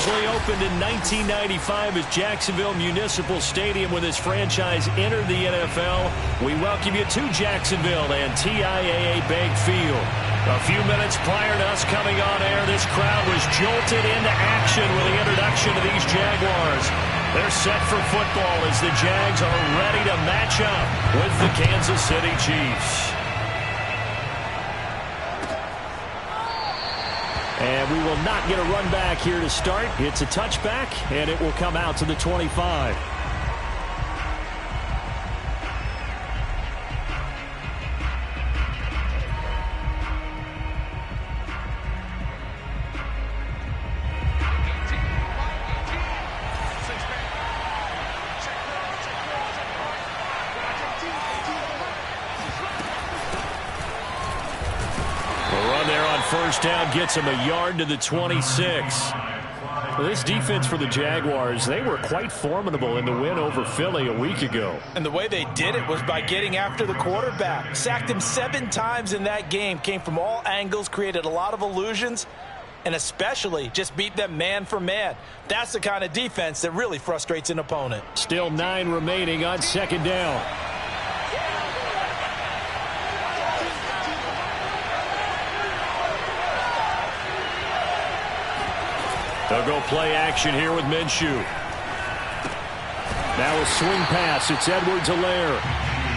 Originally opened in 1995 as Jacksonville Municipal Stadium when this franchise entered the NFL, we welcome you to Jacksonville and TIAA Bank Field. A few minutes prior to us coming on air, this crowd was jolted into action with the introduction of these Jaguars. They're set for football as the Jags are ready to match up with the Kansas City Chiefs. And we will not get a run back here to start. It's a touchback, and it will come out to the 25. First down gets him a yard to the 26. Well, this defense for the Jaguars, they were quite formidable in the win over Philly a week ago. And the way they did it was by getting after the quarterback. Sacked him 7 times in that game. Came from all angles, created a lot of illusions, and especially just beat them man for man. That's the kind of defense that really frustrates an opponent. Still 9 remaining on second down. They'll go play action here with Minshew. Now a swing pass. It's Edwards-Helaire.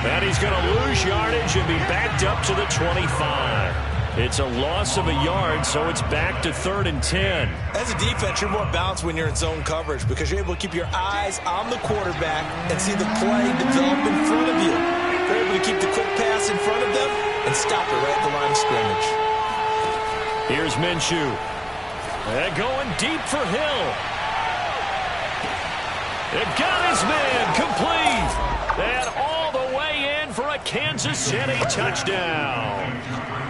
And he's going to lose yardage and be backed up to the 25. It's a loss of a yard, so it's back to 3rd and 10. As a defense, you're more balanced when you're in zone coverage because you're able to keep your eyes on the quarterback and see the play develop in front of you. You're able to keep the quick pass in front of them and stop it right at the line of scrimmage. Here's Minshew. And going deep for Hill. It got his man complete. And all the way in for a Kansas City touchdown.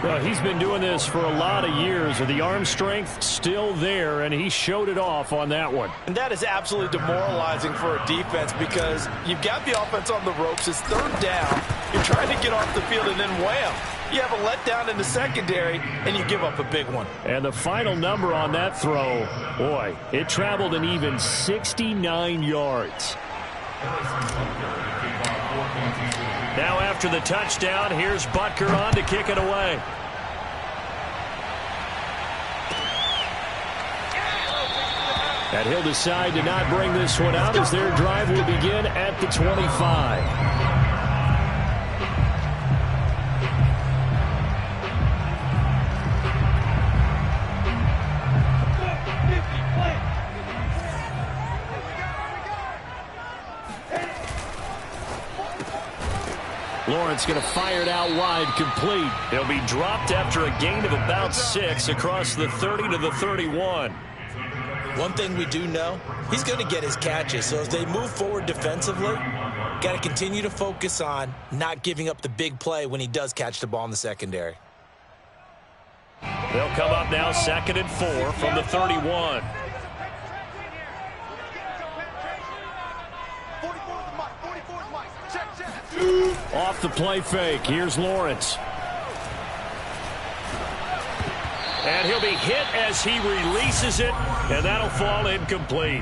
Well, he's been doing this for a lot of years with the arm strength still there, and he showed it off on that one. And that is absolutely demoralizing for a defense because you've got the offense on the ropes. It's 3rd down. You're trying to get off the field, and then wham. You have a letdown in the secondary, and you give up a big one. And the final number on that throw, boy, it traveled an even 69 yards. Now after the touchdown, here's Butker on to kick it away. And he'll decide to not bring this one out as their drive will begin at the 25. Lawrence going to fire it out wide, complete. He'll be dropped after a gain of about 6 across the 30 to the 31. One thing we do know, he's going to get his catches. So as they move forward defensively, got to continue to focus on not giving up the big play when he does catch the ball in the secondary. They'll come up now 2nd and 4 from the 31. Off the play fake. Here's Lawrence. And he'll be hit as he releases it, and that'll fall incomplete.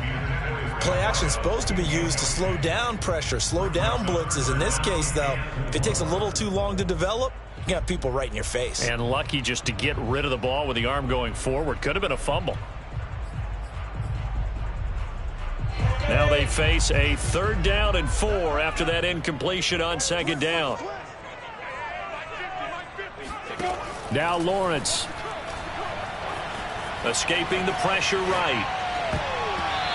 Play action is supposed to be used to slow down pressure, slow down blitzes. In this case, though, if it takes a little too long to develop, you got people right in your face. And lucky just to get rid of the ball with the arm going forward. Could have been a fumble. Now they face a 3rd down and 4 after that incompletion on 2nd down. Now Lawrence. Escaping the pressure right.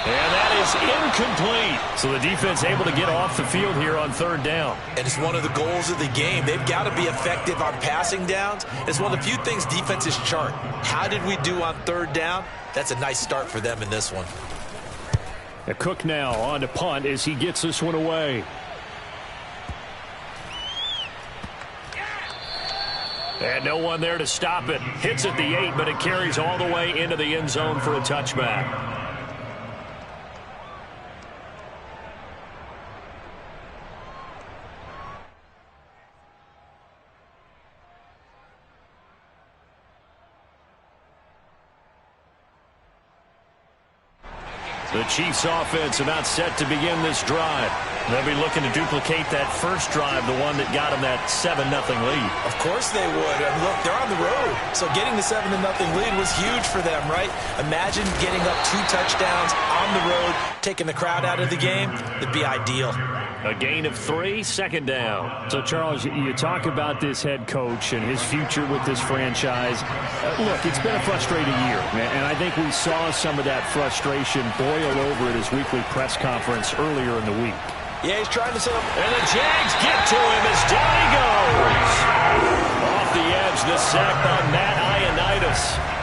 And that is incomplete. So the defense able to get off the field here on 3rd down. And it's one of the goals of the game. They've got to be effective on passing downs. It's one of the few things defenses chart. How did we do on 3rd down? That's a nice start for them in this one. Cook now on to punt as he gets this one away. And no one there to stop it. Hits at the 8, but it carries all the way into the end zone for a touchback. The Chiefs offense about set to begin this drive. They'll be looking to duplicate that first drive, the one that got them that 7-0 lead. Of course they would. I mean, look, they're on the road. So getting the 7-0 lead was huge for them, right? Imagine getting up 2 touchdowns on the road, taking the crowd out of the game. It'd be ideal. A gain of 3, second down. So, Charles, you talk about this head coach and his future with this franchise. Look, it's been a frustrating year, and I think we saw some of that frustration boil over at his weekly press conference earlier in the week. Yeah, he's trying to set up. And the Jags get to him as down he goes. Off the edge, the sack by Matt Ioannidis.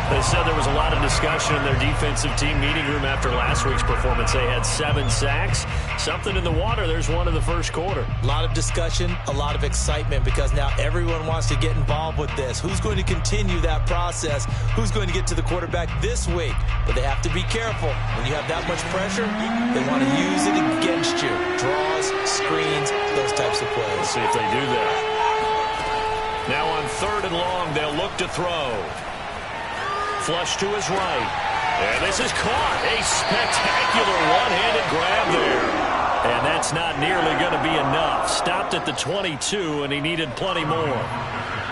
They said there was a lot of discussion in their defensive team meeting room after last week's performance. They had 7 sacks. Something in the water. There's one in the first quarter. A lot of discussion, a lot of excitement, because now everyone wants to get involved with this. Who's going to continue that process? Who's going to get to the quarterback this week? But they have to be careful. When you have that much pressure, they want to use it against you. Draws, screens, those types of plays. Let's see if they do that. Now on 3rd and long, they'll look to throw. Flush to his right. And this is caught. A spectacular one-handed grab there. And that's not nearly going to be enough. Stopped at the 22, and he needed plenty more.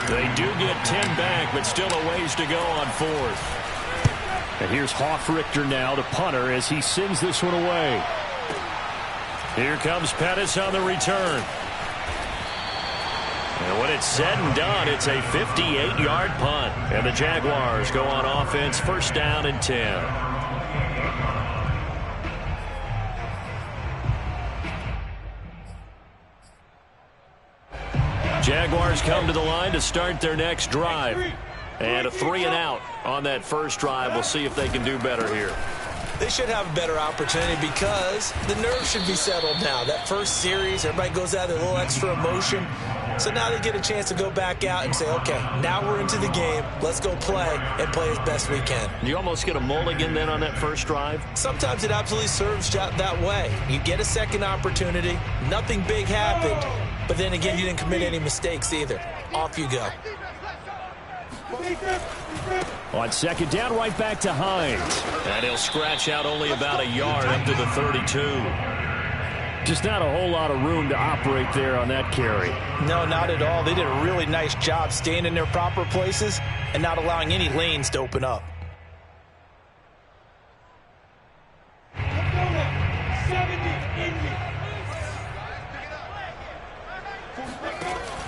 They do get 10 back, but still a ways to go on 4th. And here's Hofrichter now, the punter, as he sends this one away. Here comes Pettis on the return. And when it's said and done, it's a 58-yard punt. And the Jaguars go on offense, 1st down and 10. Jaguars come to the line to start their next drive. And a 3-and-out on that first drive. We'll see if they can do better here. They should have a better opportunity because the nerves should be settled now. That first series, everybody goes out with a little extra emotion. So now they get a chance to go back out and say, okay, now we're into the game. Let's go play and play as best we can. You almost get a mulligan then on that first drive? Sometimes it absolutely serves that way. You get a second opportunity. Nothing big happened. But then again, you didn't commit any mistakes either. Off you go. On 2nd down, right back to Hines. And he'll scratch out only about a yard up to the 32. Just not a whole lot of room to operate there on that carry. No, not at all. They did a really nice job staying in their proper places and not allowing any lanes to open up.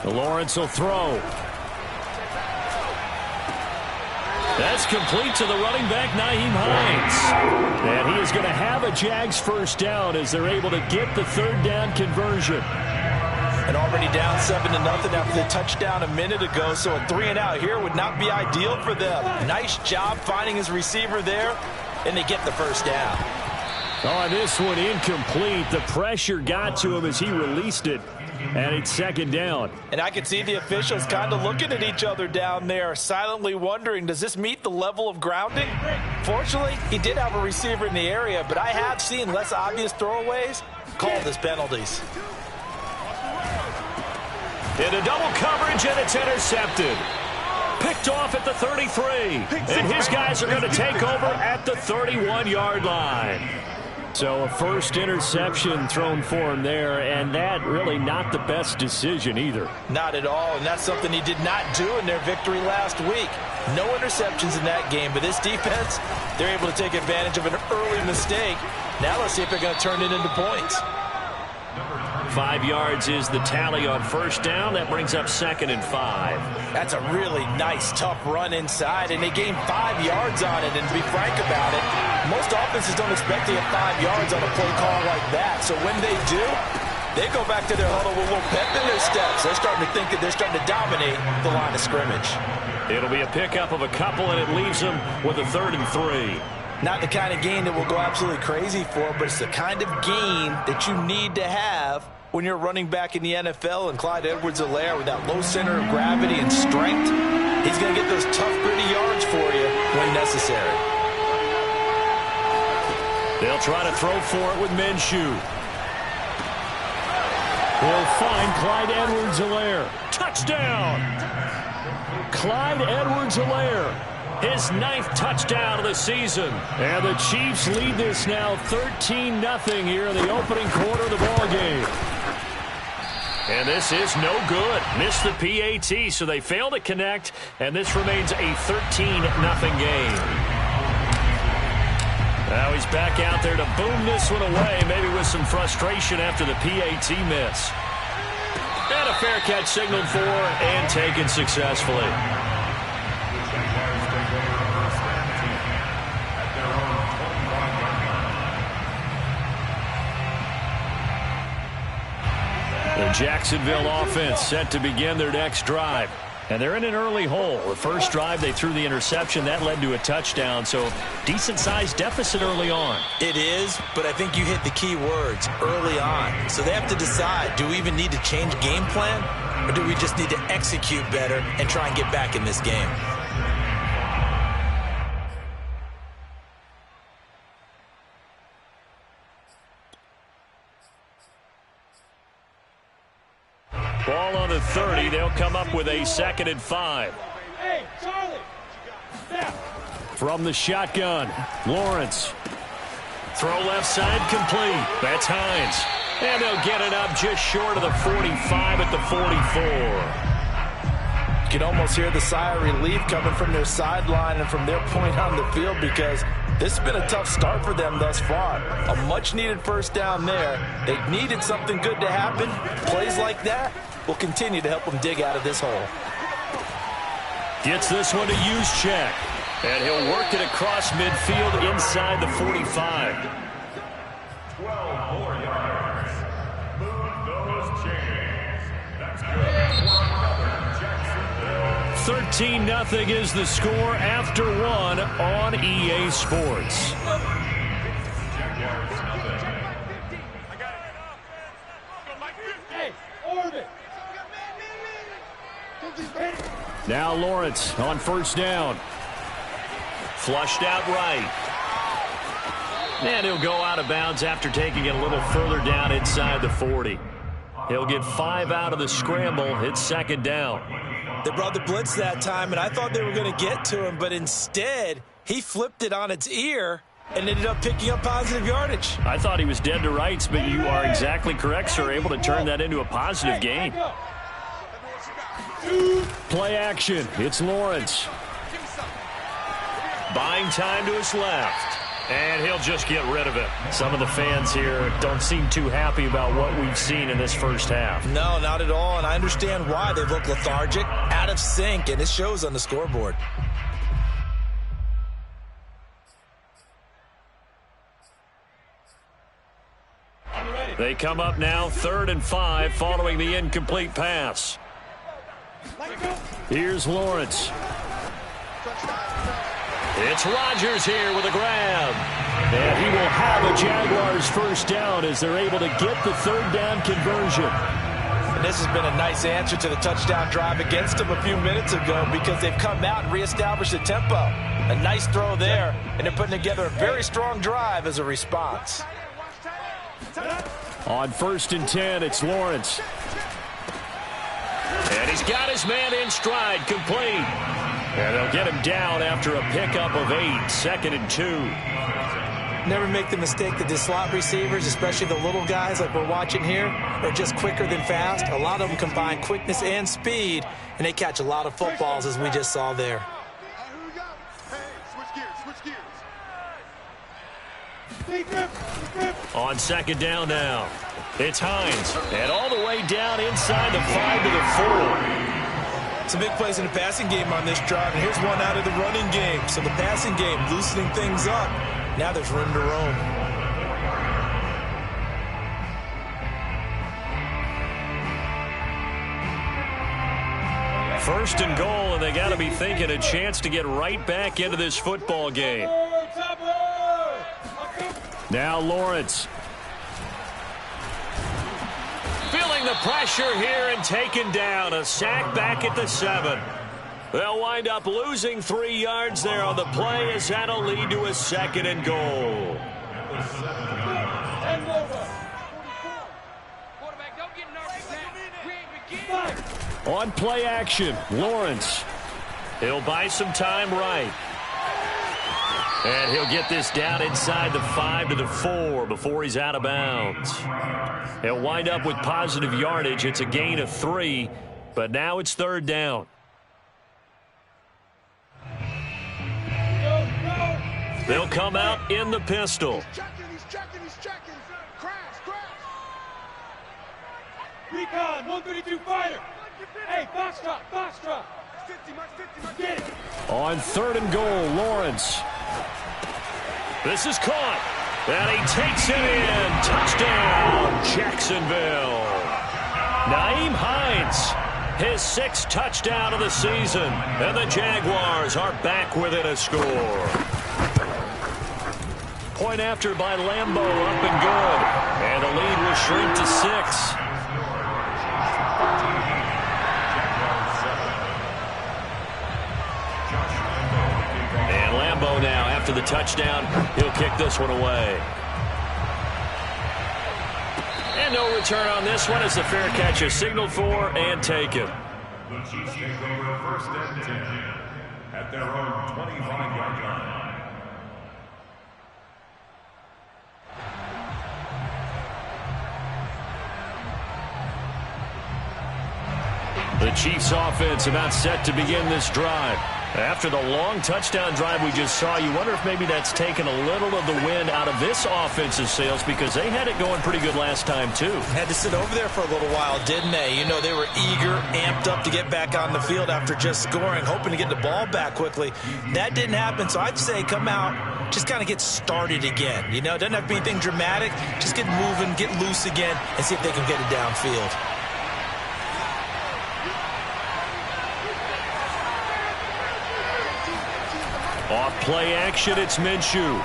Lawrence will throw. That's complete to the running back, Nyheim Hines. And he is going to have a Jags 1st down as they're able to get the 3rd down conversion. And already down 7-0 after the touchdown a minute ago, so a 3-and-out here would not be ideal for them. Nice job finding his receiver there, and they get the 1st down. Oh, this one incomplete. The pressure got to him as he released it. And it's 2nd down. And I could see the officials kind of looking at each other down there, silently wondering, does this meet the level of grounding? Fortunately, he did have a receiver in the area, but I have seen less obvious throwaways called as penalties. Into double coverage, and it's intercepted. Picked off at the 33. And his guys are going to take over at the 31-yard line. So a first interception thrown for him there, and that really not the best decision either. Not at all, and that's something he did not do in their victory last week. No interceptions in that game, but this defense, they're able to take advantage of an early mistake. Now let's see if they're going to turn it into points. 5 yards is the tally on 1st down. That brings up 2nd and 5. That's a really nice, tough run inside, and they gained 5 yards on it. And to be frank about it, most offenses don't expect to get 5 yards on a play call like that. So when they do, they go back to their huddle with a little pep in their steps. They're starting to think that they're starting to dominate the line of scrimmage. It'll be a pickup of a couple, and it leaves them with a 3rd and 3. Not the kind of gain that we'll go absolutely crazy for, but it's the kind of gain that you need to have when you're running back in the NFL. And Clyde Edwards-Helaire, with that low center of gravity and strength, he's going to get those tough, gritty yards for you when necessary. They'll try to throw for it with Minshew. He'll find Clyde Edwards-Helaire. Touchdown! Clyde Edwards-Helaire, his 9th touchdown of the season. And the Chiefs lead this now 13-0 here in the opening quarter of the ball game. And this is no good. Missed the PAT, so they fail to connect, and this remains a 13-0 game. Now he's back out there to boom this one away, maybe with some frustration after the PAT miss. And a fair catch signaled for and taken successfully. The Jacksonville offense set to begin their next drive. And they're in an early hole. The first drive, they threw the interception. That led to a touchdown, so decent-sized deficit early on. It is, but I think you hit the key words, early on. So they have to decide, do we even need to change game plan, or do we just need to execute better and try and get back in this game? Ball on the 30. They'll come up with a 2nd and 5. Hey, Charlie. From the shotgun, Lawrence. Throw left side complete. That's Hines. And they'll get it up just short of the 45 at the 44. You can almost hear the sigh of relief coming from their sideline and from their point on the field, because this has been a tough start for them thus far. A much-needed first down there. They needed something good to happen. Plays like that will continue to help them dig out of this hole. Gets this one to Juszczyk. And he'll work it across midfield inside the 45. 12 more yards. Move those chains. That's good. 13-0 is the score after 1 on EA Sports. Now Lawrence on first down. Flushed out right. And he'll go out of bounds after taking it a little further down inside the 40. He'll get 5 out of the scramble. It's 2nd down. They brought the blitz that time, and I thought they were going to get to him, but instead he flipped it on its ear and ended up picking up positive yardage. I thought he was dead to rights, but you are exactly correct, sir. Able to turn that into a positive gain. Play action. It's Lawrence. Buying time to his left. And he'll just get rid of it. Some of the fans here don't seem too happy about what we've seen in this first half. No, not at all, and I understand why. They look lethargic, out of sync, and it shows on the scoreboard. They come up now 3rd and 5 following the incomplete pass. Here's Lawrence. It's Rodgers here with a grab. And he will have a Jaguars first down as they're able to get the 3rd down conversion. And this has been a nice answer to the touchdown drive against them a few minutes ago, because they've come out and reestablished the tempo. A nice throw there, and they're putting together a very strong drive as a response. On 1st and 10, it's Lawrence. And he's got his man in stride, complete. And they'll get him down after a pickup of 8, 2nd and 2. Never make the mistake that the slot receivers, especially the little guys like we're watching here, are just quicker than fast. A lot of them combine quickness and speed, and they catch a lot of footballs, as we just saw there. On 2nd down now, it's Hines. And all the way down inside the 5 to the 4. Some big plays in the passing game on this drive, and here's one out of the running game. So the passing game loosening things up. Now there's room to roam. First and goal, and they got to be thinking a chance to get right back into this football game. Now Lawrence. Feeling the pressure here and taken down. A sack back at the 7. They'll wind up losing 3 yards there on the play, as that'll lead to a 2nd and goal. On play action, Lawrence. He'll buy some time right. And he'll get this down inside the 5 to the 4 before he's out of bounds. He'll wind up with positive yardage. It's a gain of 3, but now it's 3rd down. They'll come out in the pistol. He's checking. Crash. Recon, 132 fighter. Hey, Foxtrot. 50. Get it. On 3rd and goal, Lawrence. This is caught. And he takes it in. Touchdown, Jacksonville. Nyheim Hines, his 6th touchdown of the season. And the Jaguars are back within a score. Point after by Lambo, up and good. And the lead will shrink to 6. And Lambo now, after the touchdown, he'll kick this one away. And no return on this one as the fair catch is signaled for and taken. The Chiefs take over 1st and 10 at their own 25-yard line. The Chiefs offense about set to begin this drive. After the long touchdown drive we just saw, you wonder if maybe that's taken a little of the wind out of this offensive sails, because they had it going pretty good last time too. Had to sit over there for a little while, didn't they? You know, they were eager, amped up to get back on the field after just scoring, hoping to get the ball back quickly. That didn't happen, so I'd say come out, just kind of get started again. You know, it doesn't have to be anything dramatic. Just get moving, get loose again, and see if they can get it downfield. Off play action, it's Minshew.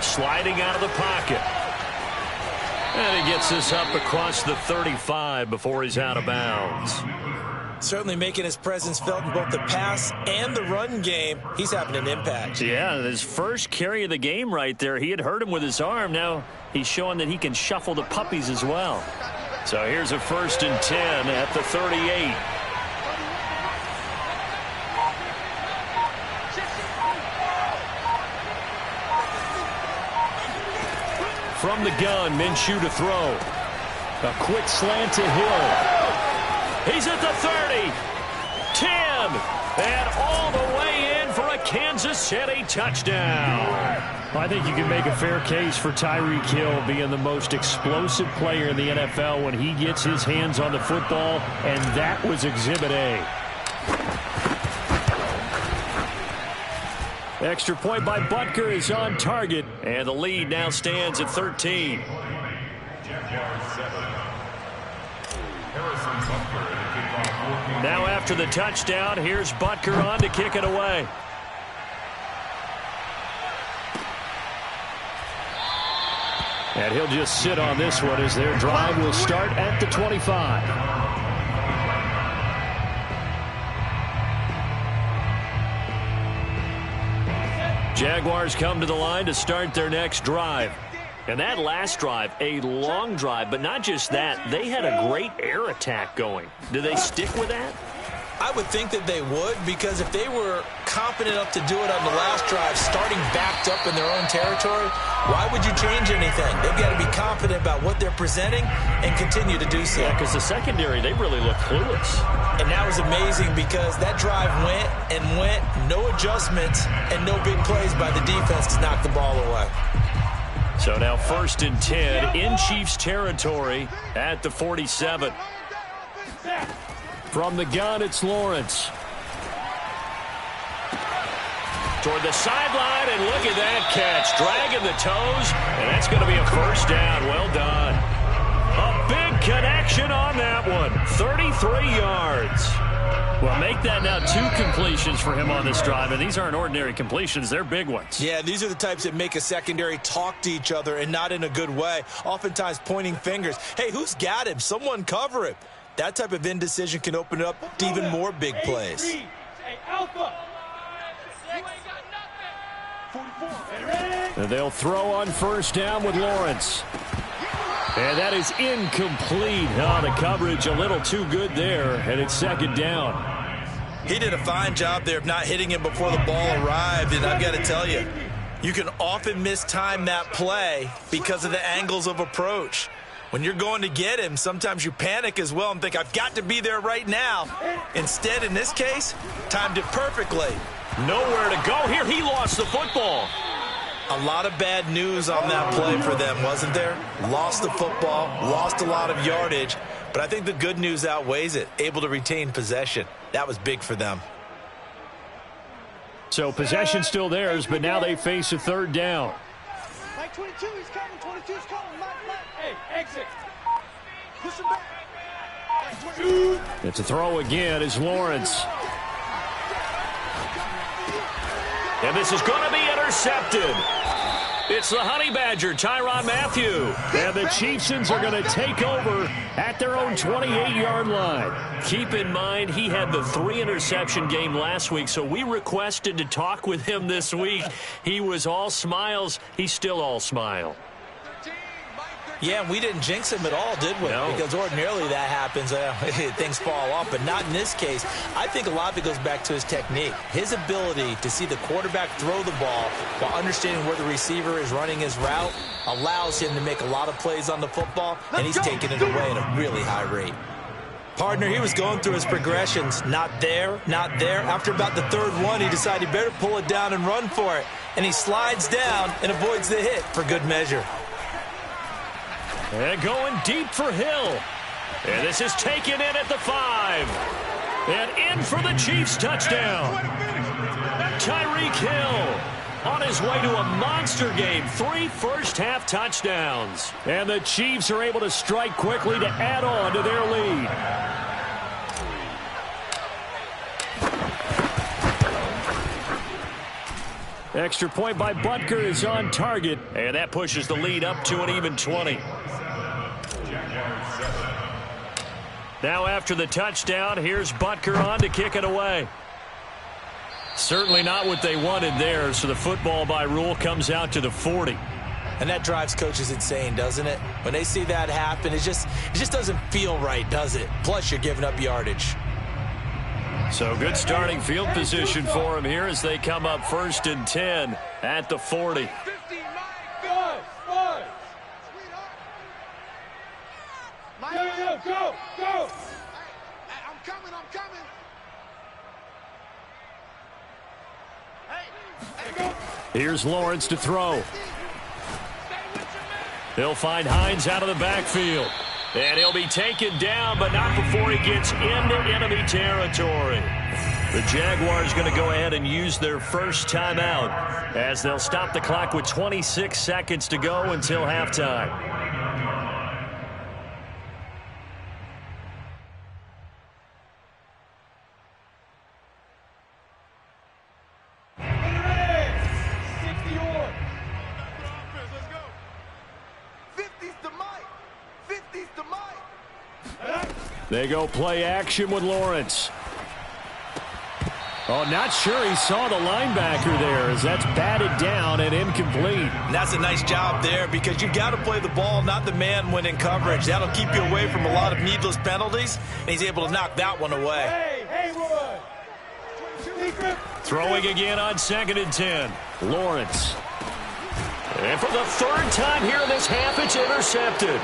Sliding out of the pocket. And he gets this up across the 35 before he's out of bounds. Certainly making his presence felt in both the pass and the run game. He's having an impact. Yeah, his first carry of the game right there. He had hurt him with his arm. Now he's showing that he can shuffle the puppies as well. So here's a 1st and 10 at the 38. From the gun, Minshew to throw. A quick slant to Hill. He's at the 30, 10, and all the way in for a Kansas City touchdown. I think you can make a fair case for Tyreek Hill being the most explosive player in the NFL when he gets his hands on the football, and that was Exhibit A. Extra point by Butker is on target, and the lead now stands at 13. Now after the touchdown, here's Butker on to kick it away. And he'll just sit on this one as their drive will start at the 25. Jaguars come to the line to start their next drive. And that last drive, a long drive, but not just that. They had a great air attack going. Do they stick with that? I would think that they would, because if they were confident enough to do it on the last drive, starting backed up in their own territory, why would you change anything? They've got to be confident about what they're presenting and continue to do so. Yeah, because the secondary, they really look clueless. And that was amazing because that drive went and went, no adjustments and no big plays by the defense to knock the ball away. So now 1st and 10 in Chiefs territory at the 47. From the gun, it's Lawrence. Toward the sideline, and look at that catch. Dragging the toes, and that's going to be a 1st down. Well done. A big connection on that one. 33 yards. Well, make that now 2 completions for him on this drive, and these aren't ordinary completions. They're big ones. Yeah, these are the types that make a secondary talk to each other, and not in a good way. Oftentimes pointing fingers. Hey, who's got him? Someone cover him. That type of indecision can open it up to even more big plays. Hey, Alpha. And they'll throw on 1st down with Lawrence. And that is incomplete. Oh, the coverage a little too good there, and it's second down. He did a fine job there of not hitting him before the ball arrived, and I've got to tell you, you can often mistime that play because of the angles of approach. When you're going to get him, sometimes you panic as well and think, I've got to be there right now. Instead, in this case, timed it perfectly. Nowhere to go here. He lost the football. A lot of bad news on that play for them, wasn't there? Lost the football, lost a lot of yardage, but I think the good news outweighs it. Able to retain possession. That was big for them. So possession still theirs, but now they face a third down. Mike 22, he's coming. 22's coming. Mike. Hey, exit. Push him back. It's a throw again as Lawrence. And this is going to be intercepted. It's the Honey Badger, Tyrann Mathieu. And the Chieftains are going to take over at their own 28-yard line. Keep in mind, he had the 3-interception game last week, so we requested to talk with him this week. He was all smiles. He's still all smile. Yeah, and we didn't jinx him at all, did we? No. Because ordinarily that happens. Things fall off, but not in this case. I think a lot of it goes back to his technique. His ability to see the quarterback throw the ball while understanding where the receiver is running his route allows him to make a lot of plays on the football, and he's taking it away at a really high rate. Partner, he was going through his progressions. Not there, not there. After about the third one, he decided he better pull it down and run for it. And he slides down and avoids the hit for good measure. And going deep for Hill. And this is taken in at the 5. And in for the Chiefs touchdown. Tyreek Hill on his way to a monster game. 3 first-half touchdowns. And the Chiefs are able to strike quickly to add on to their lead. Extra point by Butker is on target. And that pushes the lead up to an even 20. Now after the touchdown, here's Butker on to kick it away. Certainly not what they wanted there, so the football by rule comes out to the 40. And that drives coaches insane, doesn't it? When they see that happen, it just doesn't feel right, does it? Plus, you're giving up yardage. So good starting field position for him here as they come up 1st and 10 at the 40. Go! I'm coming. Hey, go. Here's Lawrence to throw. He'll find Hines out of the backfield. And he'll be taken down, but not before he gets into enemy territory. The Jaguars going to go ahead and use their first timeout as they'll stop the clock with 26 seconds to go until halftime. They go play action with Lawrence. Oh, not sure he saw the linebacker there as that's batted down and incomplete. And that's a nice job there because you've got to play the ball, not the man when in coverage. That'll keep you away from a lot of needless penalties, and he's able to knock that one away. Throwing again on 2nd and 10. Lawrence. And for the 3rd time here in this half, it's intercepted.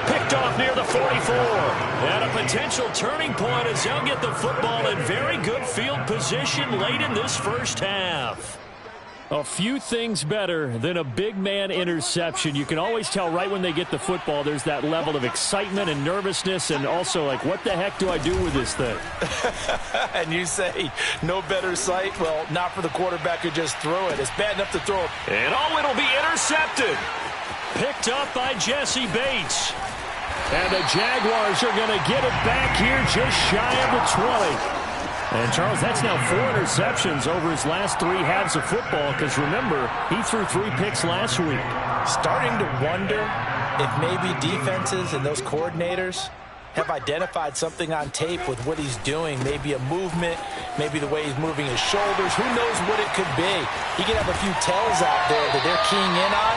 Picked off near the 44. And a potential turning point as they'll get the football in very good field position late in this first half. A few things better than a big man interception. You can always tell right when they get the football, there's that level of excitement and nervousness and also like, what the heck do I do with this thing? And you say, no better sight? Well, not for the quarterback who just threw it. It's bad enough to throw it. And it'll be intercepted. Picked up by Jesse Bates. And the Jaguars are going to get it back here just shy of the 20. And, Charles, that's now 4 interceptions over his last 3 halves of football because, remember, he threw 3 picks last week. Starting to wonder if maybe defenses and those coordinators have identified something on tape with what he's doing. Maybe a movement, maybe the way he's moving his shoulders. Who knows what it could be? He could have a few tells out there that they're keying in on.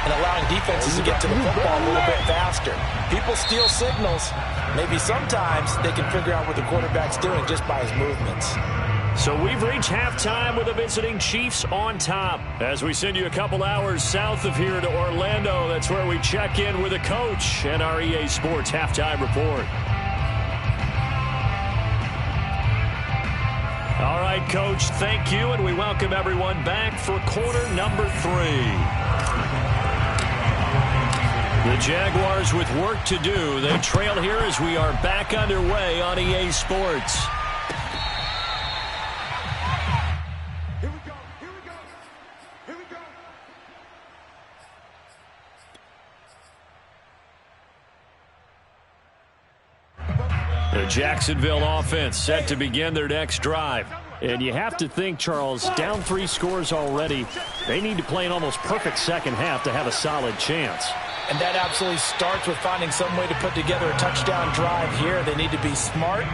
and allowing defenses to get to the football a little bit faster. People steal signals. Maybe sometimes they can figure out what the quarterback's doing just by his movements. So we've reached halftime with the visiting Chiefs on top. As we send you a couple hours south of here to Orlando, that's where we check in with the coach and our EA Sports halftime report. All right, Coach, thank you, and we welcome everyone back for quarter number 3. The Jaguars with work to do. They trail here as we are back underway on EA Sports. Here we go. Here we go. Here we go. The Jacksonville offense set to begin their next drive. And you have to think, Charles, down 3 scores already. They need to play an almost perfect second half to have a solid chance. And that absolutely starts with finding some way to put together a touchdown drive here. They need to be smart,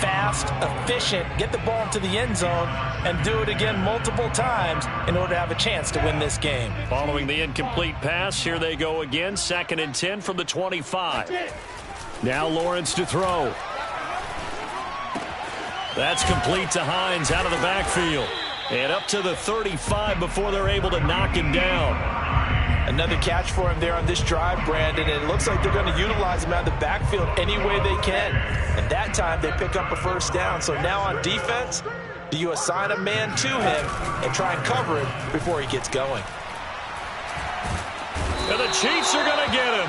fast, efficient, get the ball into the end zone, and do it again multiple times in order to have a chance to win this game. Following the incomplete pass, here they go again, 2nd and 10 from the 25. Now Lawrence to throw. That's complete to Hines out of the backfield. And up to the 35 before they're able to knock him down. Another catch for him there on this drive, Brandon, and it looks like they're going to utilize him out of the backfield any way they can. And that time they pick up a first down. So now on defense, do you assign a man to him and try and cover him before he gets going? And the Chiefs are going to get him.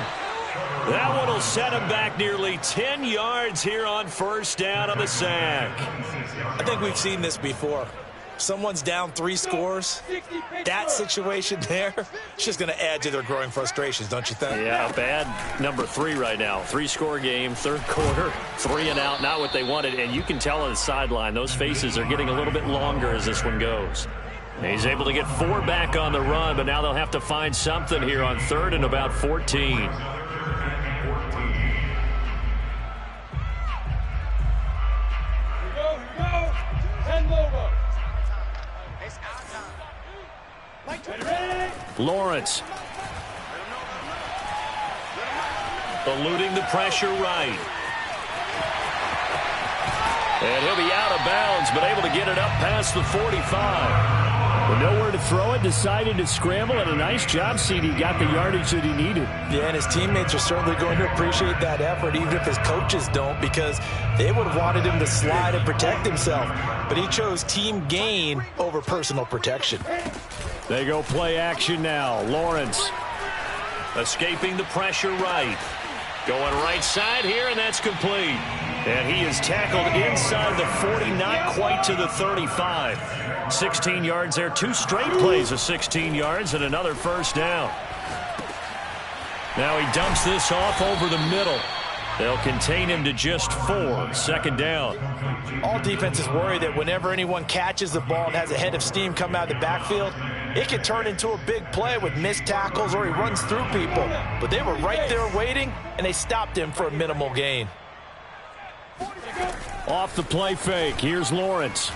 That one will set him back nearly 10 yards here on first down on the sack. I think we've seen this before. Someone's down 3 scores. That situation there, it's just going to add to their growing frustrations, don't you think? Yeah, bad number 3 right now. 3-score game, 3rd quarter, 3 and out, not what they wanted. And you can tell on the sideline, those faces are getting a little bit longer as this one goes. And he's able to get 4 back on the run, but now they'll have to find something here on 3rd and about 14. Lawrence. Eluding the pressure right. And he'll be out of bounds, but able to get it up past the 45. But nowhere to throw it, decided to scramble, and a nice job, CD. Got the yardage that he needed. Yeah, and his teammates are certainly going to appreciate that effort, even if his coaches don't, because they would have wanted him to slide and protect himself. But he chose team gain over personal protection. They go play action now. Lawrence. Escaping the pressure right. Going right side here, and that's complete. And he is tackled inside the 40, not quite to the 35. 16 yards there. 2 straight plays of 16 yards and another first down. Now he dumps this off over the middle. They'll contain him to just 4. 2nd down. All defenses worry that whenever anyone catches the ball and has a head of steam come out of the backfield, it can turn into a big play with missed tackles or he runs through people. But they were right there waiting, and they stopped him for a minimal gain. Off the play fake. Here's Lawrence.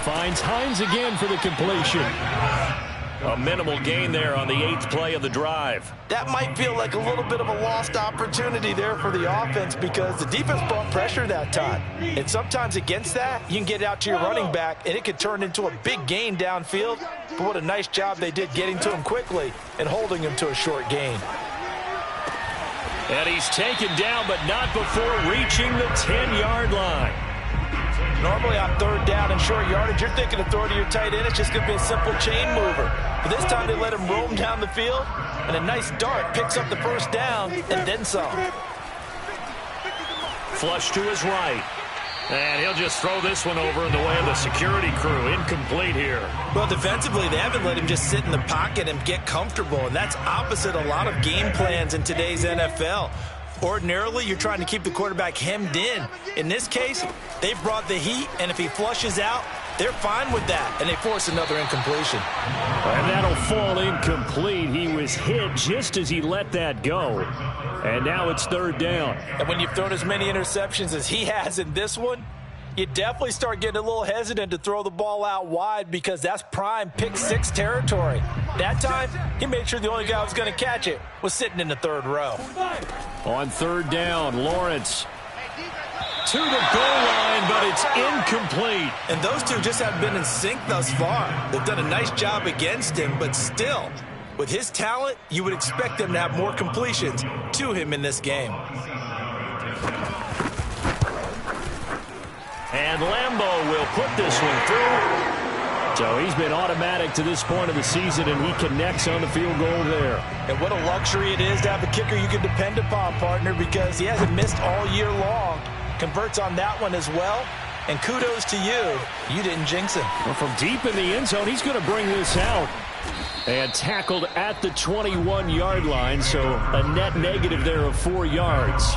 Finds Hines again for the completion. A minimal gain there on the 8th play of the drive. That might feel like a little bit of a lost opportunity there for the offense because the defense brought pressure that time. And sometimes against that, you can get out to your running back, and it could turn into a big gain downfield. But what a nice job they did getting to him quickly and holding him to a short gain. And he's taken down, but not before reaching the 10-yard line. Normally on 3rd down and short yardage, you're thinking of throwing to your tight end. It's just going to be a simple chain mover. But this time they let him roam down the field, and a nice dart picks up the first down and then some. Flush to his right. And he'll just throw this one over in the way of the security crew. Incomplete here. Well, defensively, they haven't let him just sit in the pocket and get comfortable, and that's opposite a lot of game plans in today's NFL. Ordinarily, you're trying to keep the quarterback hemmed in. In this case, they've brought the heat, and if he flushes out, they're fine with that, and they force another incompletion. And that'll fall incomplete. He was hit just as he let that go. And now it's 3rd down. And when you've thrown as many interceptions as he has in this one, You definitely start getting a little hesitant to throw the ball out wide because that's prime pick six territory. That time, he made sure the only guy who was going to catch it was sitting in the third row. On third down, Lawrence to the goal line, but it's incomplete. And those two just haven't been in sync thus far. They've done a nice job against him, but still, with his talent, you would expect them to have more completions to him in this game. And Lambo will put this one through. So he's been automatic to this point of the season, and he connects on the field goal there. And what a luxury it is to have a kicker you can depend upon, partner, because he hasn't missed all year long. Converts on that one as well. And kudos to you. You didn't jinx him. Well, from deep in the end zone, he's going to bring this out. And tackled at the 21-yard line, so a net negative there of 4 yards.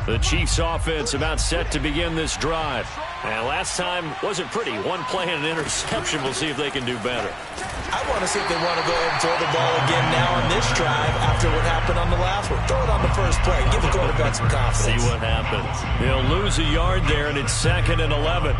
The Chiefs offense about set to begin this drive. And last time wasn't pretty. One play and an interception. We'll see if they can do better. I want to see if they want to go ahead and throw the ball again now on this drive after what happened on the last one. Throw it on the first play. Give the quarterback some confidence. See what happens. He'll lose a yard there, and it's 2nd and 11.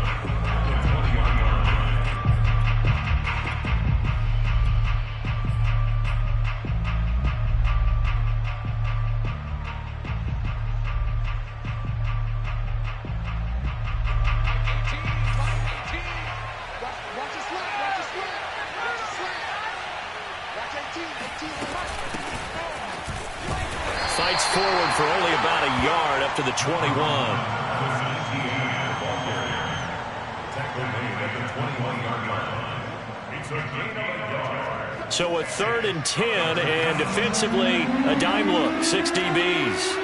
Fights forward for only about a yard up to the 21. So a 3rd and 10, and defensively a dime look, 6 DBs.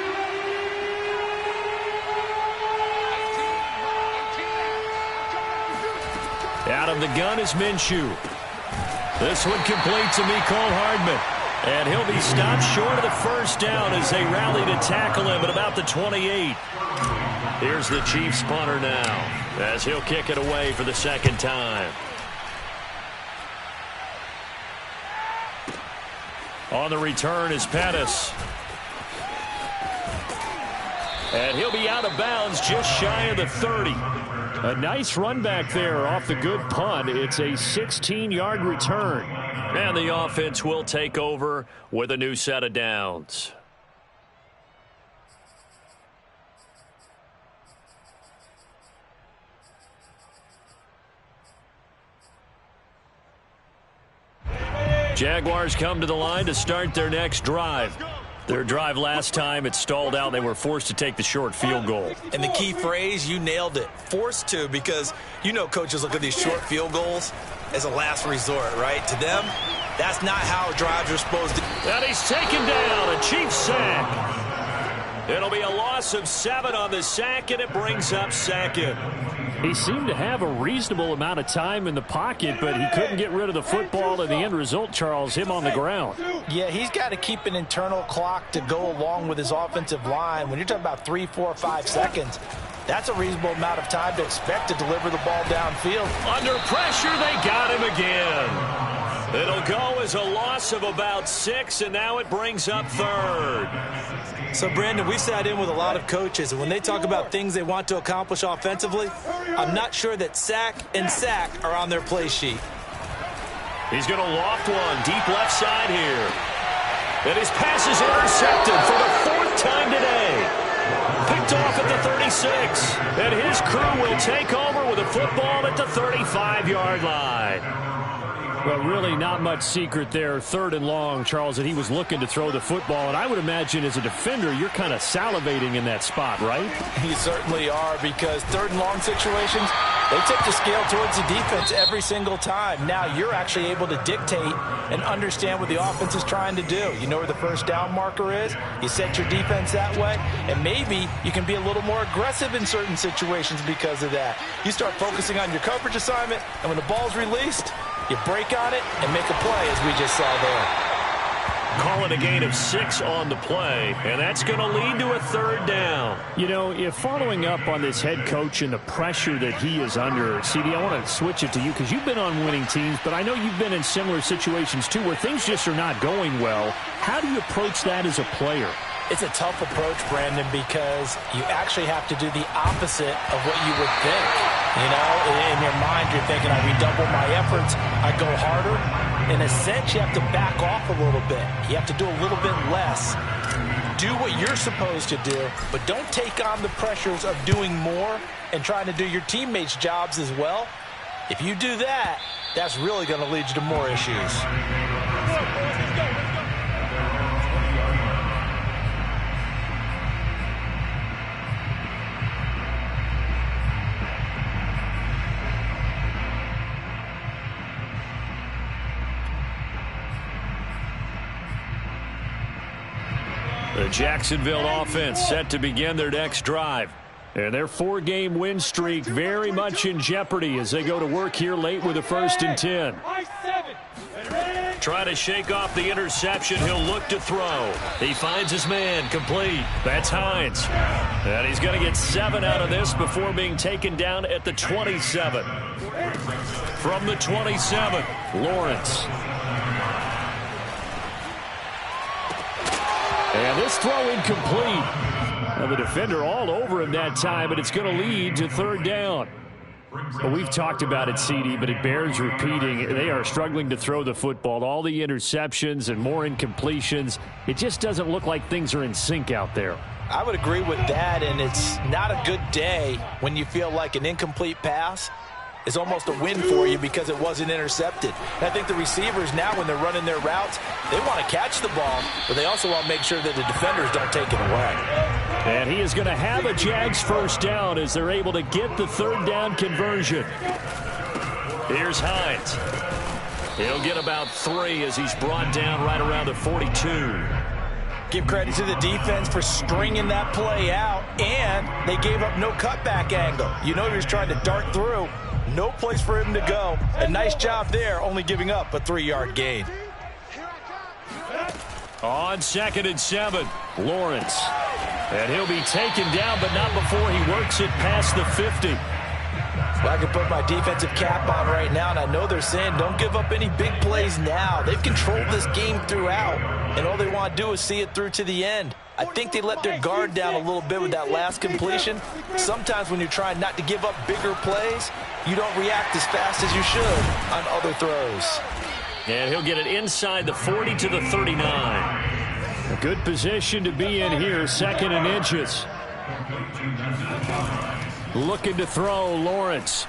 Out of the gun is Minshew. This one complete to Mecole Hardman. And he'll be stopped short of the first down as they rally to tackle him at about the 28. Here's the Chiefs punter now as he'll kick it away for the 2nd time. On the return is Pettis. And he'll be out of bounds just shy of the 30. A nice run back there off the good punt. It's a 16-yard return. And the offense will take over with a new set of downs. Jaguars come to the line to start their next drive. Their drive last time, it stalled out. They were forced to take the short field goal. And the key phrase, you nailed it, forced to, because you know coaches look at these short field goals as a last resort, right? To them, that's not how drives are supposed to. And he's taken down, a Chiefs sack. It'll be a loss of 7 on the sack, and it brings up 2nd. He seemed to have a reasonable amount of time in the pocket, but he couldn't get rid of the football, and the end result, Charles, him on the ground. Yeah, he's got to keep an internal clock to go along with his offensive line. When you're talking about 3, 4, 5 seconds, that's a reasonable amount of time to expect to deliver the ball downfield. Under pressure, they got him again. It'll go as a loss of about 6, and now it brings up 3rd. So, Brandon, we've sat in with a lot of coaches, and when they talk about things they want to accomplish offensively, I'm not sure that sack and sack are on their play sheet. He's going to loft one deep left side here. And his pass is intercepted for the 4th time today. Picked off at the 36. And his crew will take over with a football at the 35-yard line. Well, really not much secret there. 3rd and long, Charles, that he was looking to throw the football. And I would imagine as a defender, you're kind of salivating in that spot, right? You certainly are, because 3rd and long situations, they tip the scale towards the defense every single time. Now you're actually able to dictate and understand what the offense is trying to do. You know where the first down marker is. You set your defense that way, and maybe you can be a little more aggressive in certain situations because of that. You start focusing on your coverage assignment, and when the ball's released, you break on it and make a play, as we just saw there. Calling a gain of 6 on the play, and that's going to lead to a 3rd down. You know, if following up on this head coach and the pressure that he is under, CD, I want to switch it to you because you've been on winning teams, but I know you've been in similar situations too where things just are not going well. How do you approach that as a player? It's a tough approach, Brandon, because you actually have to do the opposite of what you would think. You know, in your mind, you're thinking, I redouble my efforts, I go harder. In a sense, you have to back off a little bit. You have to do a little bit less. Do what you're supposed to do, but don't take on the pressures of doing more and trying to do your teammates' jobs as well. If you do that, that's really going to lead you to more issues. The Jacksonville offense set to begin their next drive. And their 4-game win streak very much in jeopardy as they go to work here late with a 1st and 10. Try to shake off the interception. He'll look to throw. He finds his man complete. That's Hines. And he's going to get 7 out of this before being taken down at the 27. From the 27, Lawrence. And this throw incomplete. Now the defender all over him that time, but it's going to lead to 3rd down. Well, we've talked about it, CD, but it bears repeating. They are struggling to throw the football. All the interceptions and more incompletions. It just doesn't look like things are in sync out there. I would agree with that, and it's not a good day when you feel like an incomplete pass is almost a win for you because it wasn't intercepted. And I think the receivers now, when they're running their routes, they want to catch the ball, but they also want to make sure that the defenders don't take it away. And he is going to have a Jags 1st down as they're able to get the 3rd down conversion. Here's Hines. He'll get about 3 as he's brought down right around the 42. Give credit to the defense for stringing that play out, and they gave up no cutback angle. You know he was trying to dart through. No place for him to go. A nice job there, only giving up a 3-yard gain. On 2nd and 7, Lawrence. And he'll be taken down, but not before he works it past the 50. Well, I can put my defensive cap on right now, and I know they're saying don't give up any big plays now. They've controlled this game throughout, and all they want to do is see it through to the end. I think they let their guard down a little bit with that last completion. Sometimes when you're trying not to give up bigger plays, you don't react as fast as you should on other throws. And he'll get it inside the 40 to the 39. A good position to be in here, 2nd and inches. Looking to throw, Lawrence.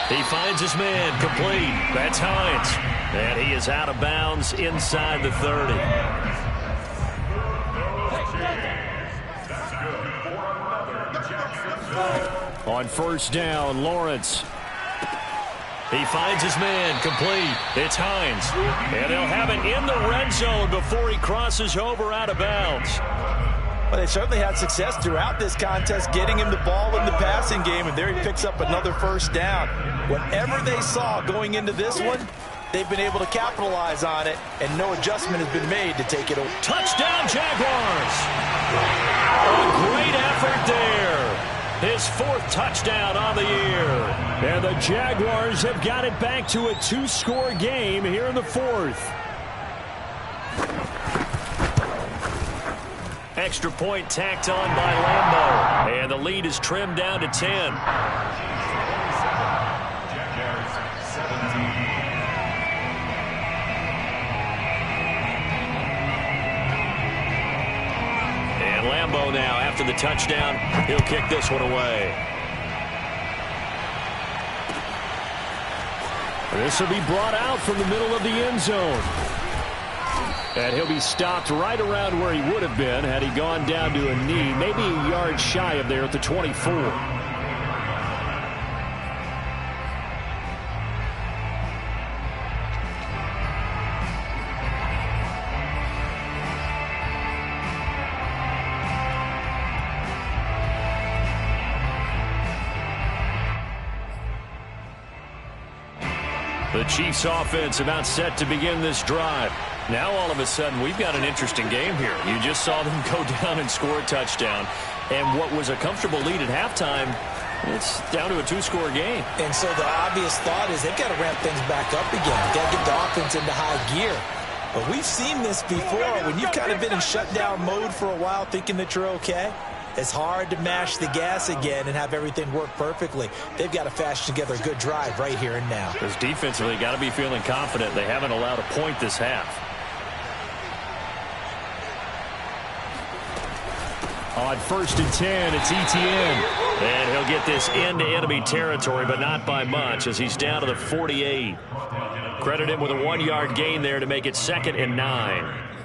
He finds his man complete. That's Hines. And he is out of bounds inside the 30. On 1st down, Lawrence. He finds his man complete. It's Hines. And they'll have it in the red zone before he crosses over out of bounds. Well, they certainly had success throughout this contest, getting him the ball in the passing game, and there he picks up another 1st down. Whatever they saw going into this one, they've been able to capitalize on it, and no adjustment has been made to take it away. Touchdown, Jaguars! A great effort there. His 4th touchdown on the year. And the Jaguars have got it back to a 2-score game here in the 4th. Extra point tacked on by Lambo. And the lead is trimmed down to 10. And Lambo now, after the touchdown, he'll kick this one away. This will be brought out from the middle of the end zone. And he'll be stopped right around where he would have been had he gone down to a knee, maybe a yard shy of there at the 24. The Chiefs offense about set to begin this drive. Now all of a sudden we've got an interesting game here. You just saw them go down and score a touchdown. And what was a comfortable lead at halftime, it's down to a 2-score game. And so the obvious thought is they've got to ramp things back up again. They've got to get the offense into high gear. But we've seen this before. When you've kind of been in shutdown mode for a while thinking that you're okay, it's hard to mash the gas again and have everything work perfectly. They've got to fashion together a good drive right here and now. Because defensively, got to be feeling confident. They haven't allowed a point this half. On 1st and 10, it's Etienne. And he'll get this into enemy territory, but not by much as he's down to the 48. Credit him with a 1-yard gain there to make it 2nd and 9.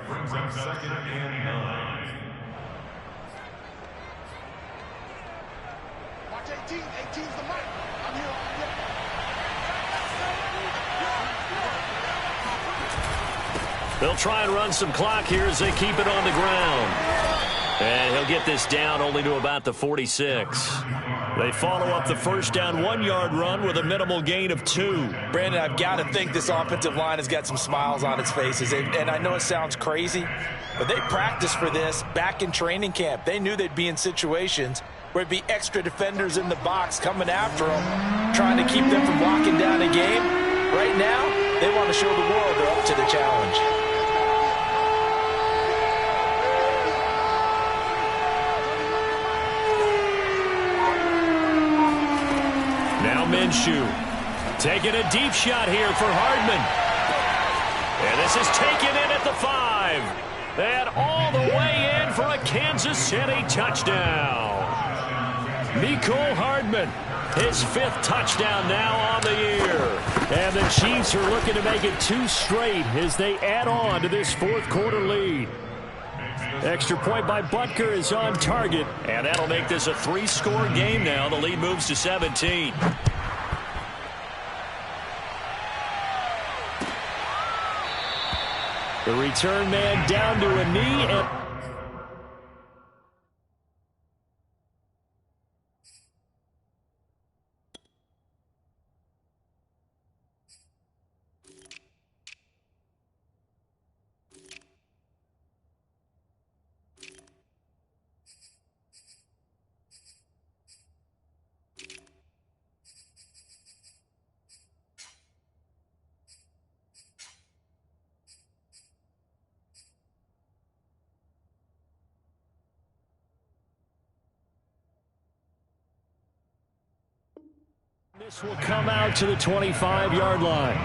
Brings up 2nd and 9. Watch 18. 18's the mic. I'm here. They'll try and run some clock here as they keep it on the ground. And he'll get this down only to about the 46. They follow up the first down 1-yard run with a minimal gain of 2. Brandon, I've got to think this offensive line has got some smiles on its faces. And I know it sounds crazy, but they practiced for this back in training camp. They knew they'd be in situations where it'd be extra defenders in the box coming after them, trying to keep them from locking down a game. Right now, they want to show the world they're up to the challenge. Now Minshew taking a deep shot here for Hardman. And this is taken in at the 5. And all the way in for a Kansas City touchdown. Mecole Hardman, his 5th touchdown now on the year. And the Chiefs are looking to make it 2 straight as they add on to this 4th quarter lead. Extra point by Butker is on target, and that'll make this a 3-score game now. The lead moves to 17. The return man down to a knee. And this will come out to the 25-yard line.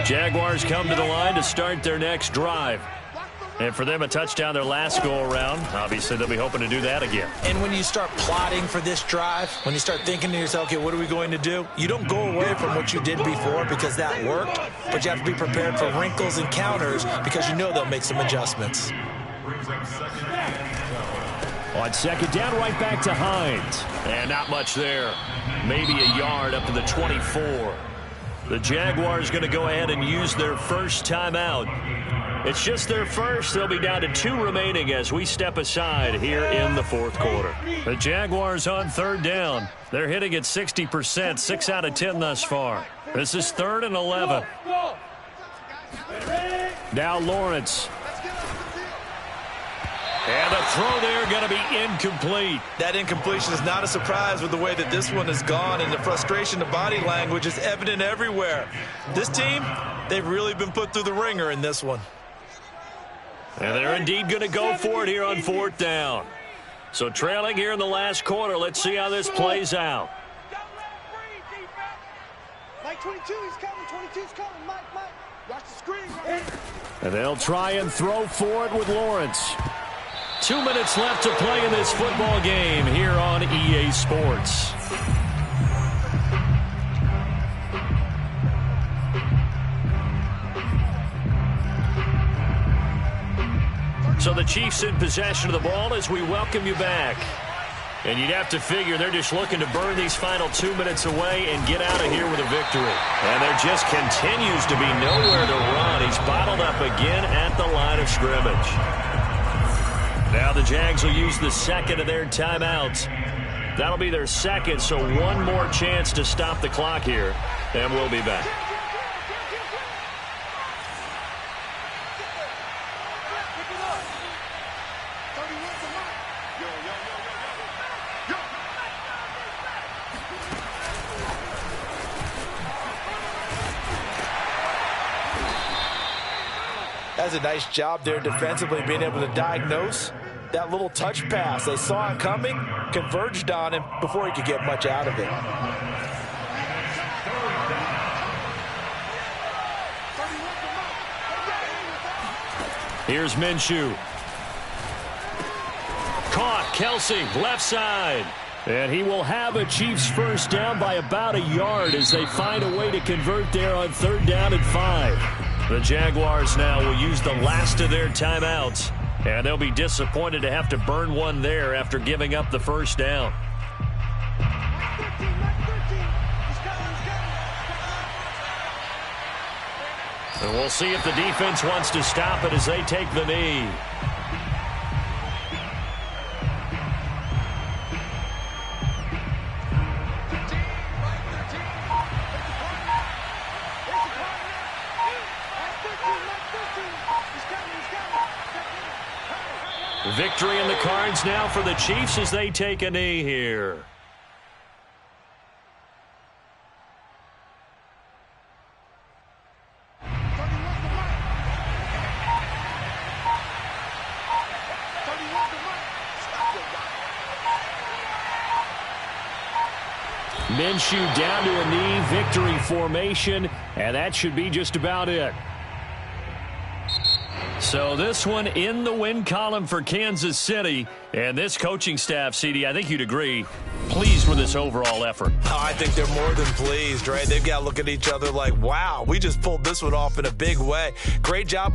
Jaguars come to the line to start their next drive. And for them, a touchdown their last go-around. Obviously, they'll be hoping to do that again. And when you start plotting for this drive, when you start thinking to yourself, okay, what are we going to do? You don't go away from what you did before because that worked, but you have to be prepared for wrinkles and counters because you know they'll make some adjustments. On 2nd down, right back to Hines. And not much there. Maybe a yard up to the 24. The Jaguars going to go ahead and use their first timeout. It's just their first. They'll be down to 2 remaining as we step aside here in the 4th quarter. The Jaguars on 3rd down. They're hitting at 60%, 6 out of 10 thus far. This is 3rd and 11. Now Lawrence. And a throw there going to be incomplete. That incompletion is not a surprise with the way that this one has gone, and the frustration, the body language is evident everywhere. This team, they've really been put through the ringer in this one. And they're indeed going to go for it here on 4th down. So trailing here in the last quarter, let's see how this plays out. Mike 22, he's coming. 22's coming. Mike. Watch the screen. Right? And they'll try and throw for it with Lawrence. 2 minutes left to play in this football game here on EA Sports. So the Chiefs in possession of the ball as we welcome you back. And you'd have to figure they're just looking to burn these final 2 minutes away and get out of here with a victory. And there just continues to be nowhere to run. He's bottled up again at the line of scrimmage. Now the Jags will use the 2nd of their timeouts. That'll be their 2nd, so 1 more chance to stop the clock here. And we'll be back. That's a nice job there defensively, being able to diagnose that little touch pass. They saw him coming, converged on him before he could get much out of it. Here's Minshew. Caught. Kelsey, left side. And he will have a Chiefs first down by about a yard as they find a way to convert there on 3rd down and 5. The Jaguars now will use the last of their timeouts, and they'll be disappointed to have to burn one there after giving up the first down. And we'll see if the defense wants to stop it as they take the knee. Victory in the cards now for the Chiefs as they take a knee here. Minshew down to a knee, victory formation, and that should be just about it. So this one in the win column for Kansas City. And this coaching staff, CD, I think you'd agree, pleased with this overall effort. Oh, I think they're more than pleased, right? They've got to look at each other like, wow, we just pulled this one off in a big way. Great job